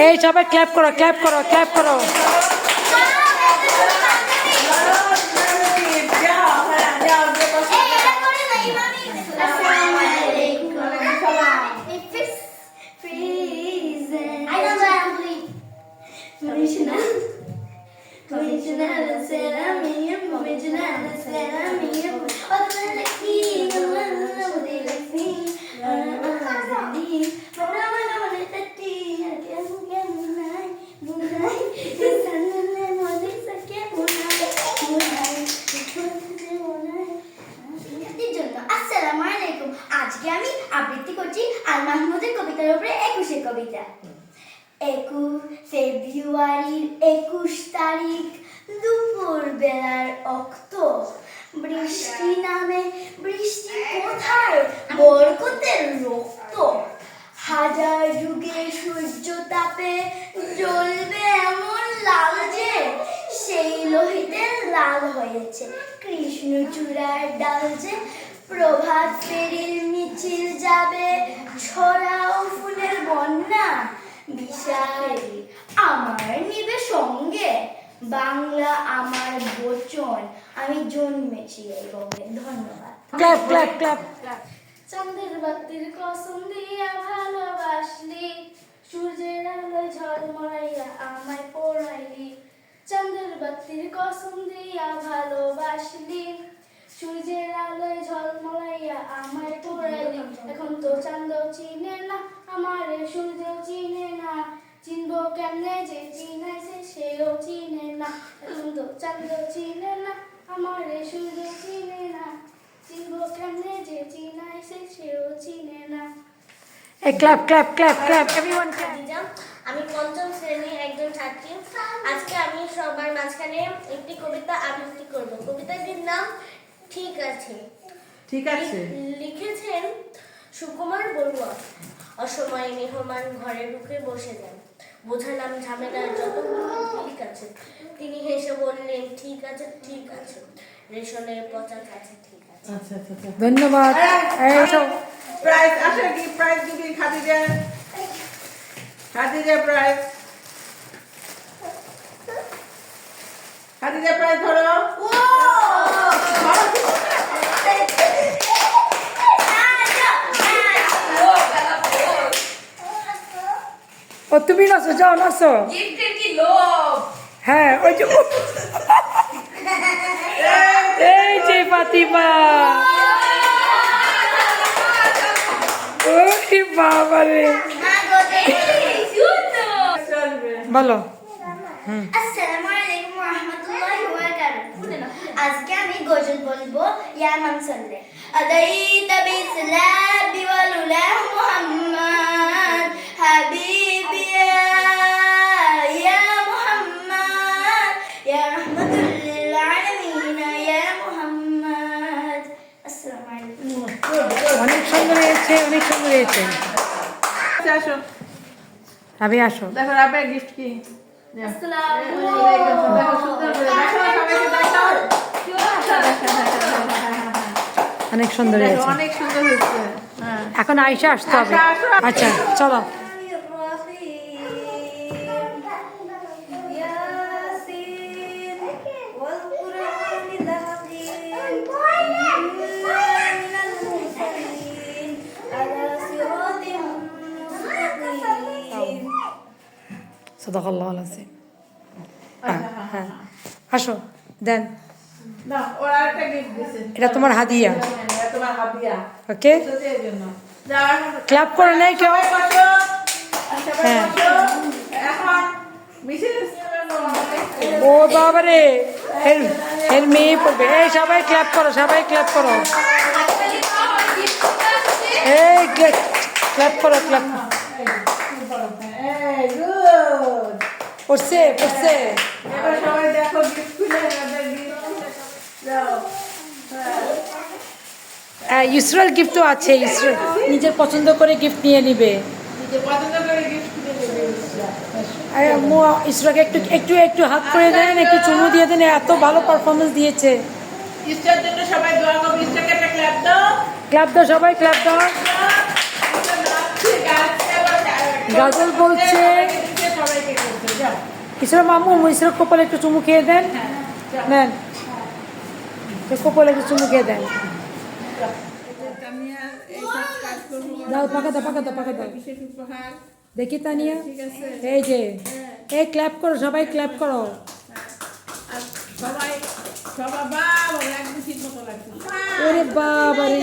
এই সবাই ক্ল্যাপ করো, ক্ল্যাপ করো, ক্ল্যাপ করো। আজকে আমি আবৃত্তি করছি আল মাহমুদের কবিতার উপরে 21 কবিতা। 21 ফেব্রুয়ারির 21 তারিখ দুপুর বেলার অক্ত, বৃষ্টি নামে বৃষ্টি কোথায় বরকতের রক্ত, হাজার যুগের সূর্য তাপে জ্বলবে এমন লাল যে সেই লোহিতে লাল হয়েছে কৃষ্ণচূড়ার ডাল যে, প্রভাত ফেরির মিছিল যাবে ছড়াও ফুলের বন্যা, বিশালী আমার নিবে সঙ্গে বাংলা আমার বচন, আমি জন্মেছি এই বঙ্গে। ধন্যবাদ। Clap clap clap. চাঁদের বাতির কসম দিয়া ভালোবাসলি, সূর্যের আলোয় ঝলমলাইয়া আমায় পড়াইলি, চাঁদের বাতির কসম দিয়া ভালোবাসলি, সূর্যের আলোয় ঝলমলাইয়া আমায় পড়াইলি, এখন তো চাঁদ চিনে না আমারে সূর্য চিনে না, চিনবো কেমনে যে চিনাইছে সেও চিনে না, এখন তো চাঁদ চিনে না আমারে সূর্য চিনে না, চিনবো কেমনে যে চিনাইছে সেও চিনে না। এই clap clap clap clap everyone clap. আমি পঞ্চম শ্রেণীর একজন ছাত্রী। আজকে আমি সবার মাঝখানে একটি কবিতা আবৃত্তি করব। কবিতাটির নাম ঠিক আছে। ঠিক আছে। লিখেছেন সুকুমার বড়ুয়া। অসময়ে মেহমান ঘরে ঢুকে বসে যান, বোঝালাম ঝামেলার যতগুলো ঠিক আছে, তিনি হেসে বললেন ঠিক আছে ঠিক আছে, রেশনের পচা আছে ঠিক আছে। আচ্ছা আচ্ছা আচ্ছা, ধন্যবাদ। এই আসো, প্রাইজ আসে কি? প্রাইজ দিবি খাদিজা, খাদিজা প্রাইজ, খাদিজা প্রাইজ ধরো। ও তুমি নাচো, যাও নাচো। গিফটের কি লোভ! হ্যাঁ ওই যে এই যে ফাতিমা, ওরে বাবা রে, বলো। আসসালামু আলাইকুম ওয়া রাহমাতুল্লাহি ওয়া বারাকাতুহু। আজকে আমি গজল বলবো ইয়া মান সাল্লে আদাইতা বিসলাবি ওয়াল উলা মুহাম্মদ হাবিবি ইয়া মুহাম্মদ ইয়া রাহমাতুল লিল আলামিন ইয়া মুহাম্মদ। আসসালামু আলাইকুম। অনেক সুন্দর হয়েছে, অনেক সুন্দর হয়েছে। আসো রাবি আসো। দেখো রাবের গিফট কি। আসসালামু আলাইকুম। দেখো সুন্দর করে দেখো, সবাইকে দেখাও। অনেক সুন্দর দেখো, হয়েছে। অনেক সুন্দর হয়েছে। হ্যাঁ, এখন আয়শা আসতে হবে। আয়শা, আসো। আচ্ছা চলো। সাদাকাল্লাহুল আযীম। হ্যাঁ আসো দেন, না ওরা একটা গিফট দিয়েছে। এটা তোমার হাদিয়া। এটা তোমার হাদিয়া। ওকে, তোদের জন্য। যাও এখন ক্লাব করে নেই কেউ। সবাই বসো। সবাই হ্যাঁ। বসো। এখন মিসেস ও বাবা রে, এর মেয়ে পড়বে। এই সবাই ক্লাব করো, সবাই ক্লাব করো, এই ক্লাব করো, ক্লাব করো। এই গুড। পড়ছে পড়ছে। এবার সবাই দেখো গিফট খুলে ওদের গিফট যাও। ইসরায়েল গিফট তো আছে, ইসরায়েল নিজের পছন্দ করে গিফট নিয়ে নিবে। নিজে পছন্দ করে গিফট খুলে দেবে। ইসরাকে একটু একটু একটু হাত করে দেন, একটু চুমু দিয়ে দেন, এত ভালো পারফরমেন্স দিয়েছে। ইস্টার জন্য সবাই দোয়া করবে। ইস্টারকে একটা ক্ল্যাপ দাও। ক্লাব দাও সবাই, ক্লাব দাও। ইস্টার নাচছে, গাচ্ছে, আবার গাজল বলছে। সবাইকে করছে, যাও। ইসরা মামু ইসরা কপালে একটু চুমু খেয়ে দেন, নেন কপালে একটু চুমু খেয়ে দেন। তানিয়া এইসব কাজকর্ম করে দাও, পাকা দাও, পাকা দাও, পাকা দাও। বিশেষ উপহার। দেখি তানিয়া, ঠিক আছে। এই যে এই ক্ল্যাপ করো সবাই, ক্ল্যাপ করো। আর সবাই সবাই বাবা একদম ঠিক মতো লাগছে। ওরে বাবা রে,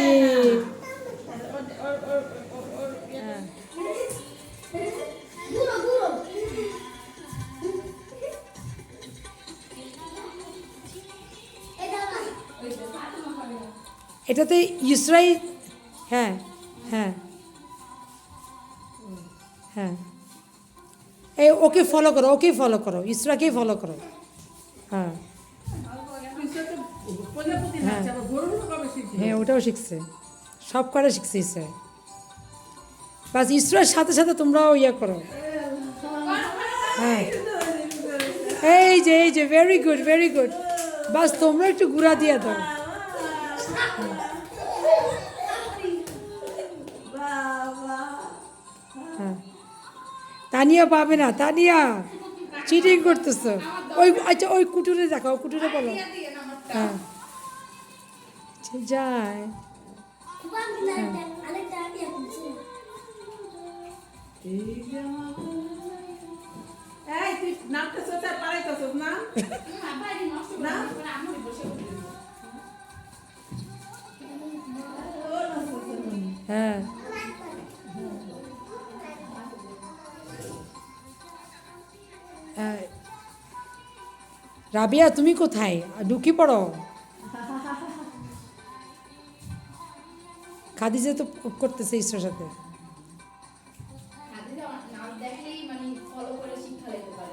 এটাতে ইসরাই, হ্যাঁ হ্যাঁ হ্যাঁ, এই ওকে ফলো করো, ওকে ফলো করো, ইসরাকেই ফলো করো। হ্যাঁ প্রজাপতি নাচছে, আবার গরুরও কবে শিখছে? হ্যাঁ, ওটাও শিখছে, সব করে শিখছে ইসরা। বাস ইসরার সাথে সাথে তোমরাও ইয়ে করো। হ্যাঁ, এই যে ভেরি গুড, ভেরি গুড। বাস তোমরা একটু ঘুরা দিয়ে দাও। হ্যাঁ, তানিয়া পাবে না, তানিয়া চিটিং করতেছো। ওই আচ্ছা ওই কুটুরে দেখাও, কুটুরে বলো। হ্যাঁ যায়। এই তুই নাচতেছস আর পালাইতেছস না? না? হ্যাঁ, রাবিয়া তুমি কোথায়? ঢুকি পড়ো। খাদিজা তো করতেছে ইসরার সাথে।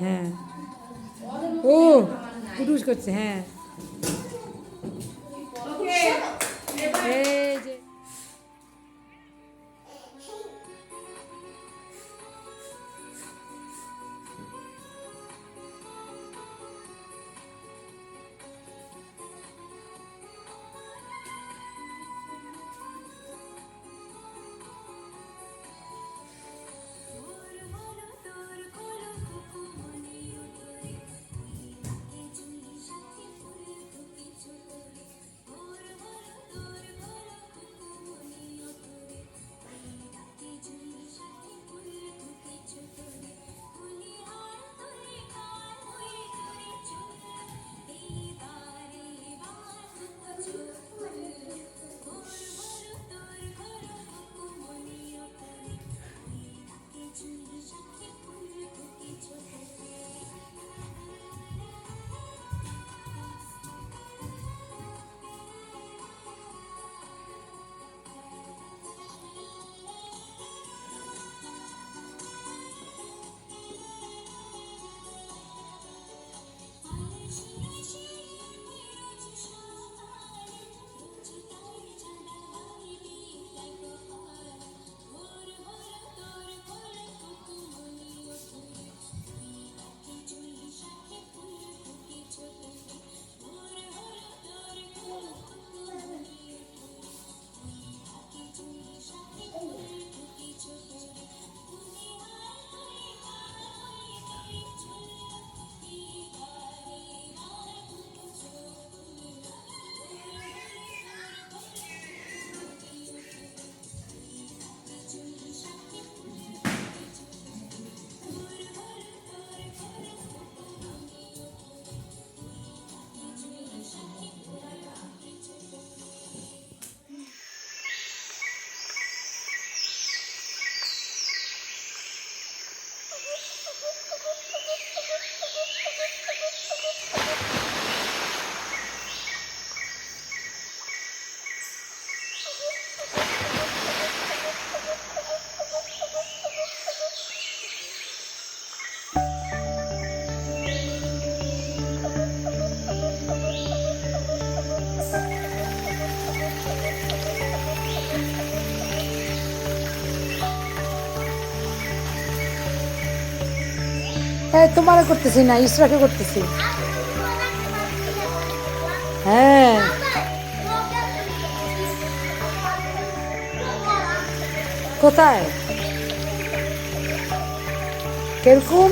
হ্যাঁ, ও কুটুস করছে। হ্যাঁ, ওকে। এই যে তোমার করতেছি না, ইসরাকে করতেছি। হ্যাঁ, কোথায়? কিরকম?